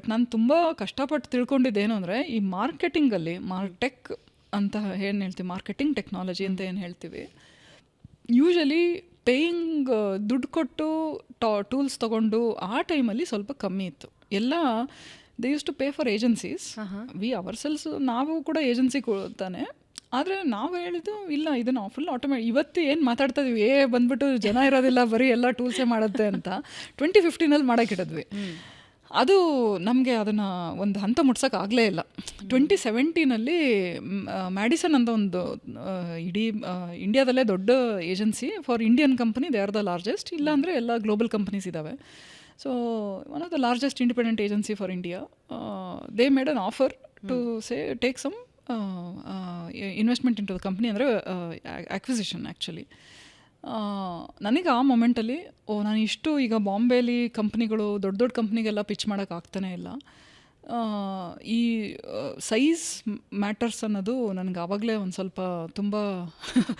But ನಾನು ತುಂಬ ಕಷ್ಟಪಟ್ಟು ತಿಳ್ಕೊಂಡಿದ್ದೇನು ಅಂದರೆ ಈ ಮಾರ್ಕೆಟಿಂಗಲ್ಲಿ ಟೆಕ್ ಅಂತ ಏನು ಹೇಳ್ತೀವಿ, ಮಾರ್ಕೆಟಿಂಗ್ ಟೆಕ್ನಾಲಜಿ ಅಂತ ಏನು ಹೇಳ್ತೀವಿ, ಯೂಶಲಿ ಪೇಯಿಂಗ್ ದುಡ್ಡು ಕೊಟ್ಟು ಟೂಲ್ಸ್ ತೊಗೊಂಡು ಆ ಟೈಮಲ್ಲಿ ಸ್ವಲ್ಪ ಕಮ್ಮಿ ಇತ್ತು. ಎಲ್ಲ they used to pay for agencies. We ourselves ನಾವು ಕೂಡ ಏಜೆನ್ಸಿ ಕೊಡ್ತಾನೆ. ಆದರೆ ನಾವು ಹೇಳಿದ್ದು ಇಲ್ಲ, ಇದನ್ನು ಫುಲ್ ಆಟೋಮೇಟಿಕ್. ಇವತ್ತು ಏನು ಮಾತಾಡ್ತಾ ಇದೀವಿ, ಬಂದ್ಬಿಟ್ಟು ಜನ ಇರೋದಿಲ್ಲ, ಬರೀ ಎಲ್ಲ ಟೂಲ್ಸೇ ಮಾಡುತ್ತೆ ಅಂತ 2015 ಮಾಡೋಕ್ಕಿಟ್ಟಿದ್ವಿ. ಅದು ನಮಗೆ ಅದನ್ನು ಒಂದು ಹಂತ ಮುಟ್ಸೋಕ್ಕಾಗಲೇ ಇಲ್ಲ. 2017 ಮ್ಯಾಡಿಸನ್ ಅಂತ ಒಂದು ಇಡೀ ಇಂಡಿಯಾದಲ್ಲೇ ದೊಡ್ಡ agency for Indian company, they are the largest. ಇಲ್ಲಾಂದರೆ ಎಲ್ಲ ಗ್ಲೋಬಲ್ ಕಂಪನೀಸ್ ಇದ್ದಾವೆ. So one of the largest independent agency for India, they made an offer to say take some investment into the company, ಅಂದರೆ acquisition actually. ನನಗೆ ಆ ಮೊಮೆಂಟಲ್ಲಿ ನಾನು ಇಷ್ಟು ಈಗ ಬಾಂಬೆಲಿ ಕಂಪ್ನಿಗಳು ದೊಡ್ಡ ದೊಡ್ಡ ಕಂಪ್ನಿಗೆಲ್ಲ ಪಿಚ್ ಮಾಡೋಕ್ಕಾಗ್ತಾನೆ ಇಲ್ಲ. ಈ ಸೈಜ್ ಮ್ಯಾಟರ್ಸ್ ಅನ್ನೋದು ನನಗೆ ಆವಾಗಲೇ ಒಂದು ಸ್ವಲ್ಪ ತುಂಬ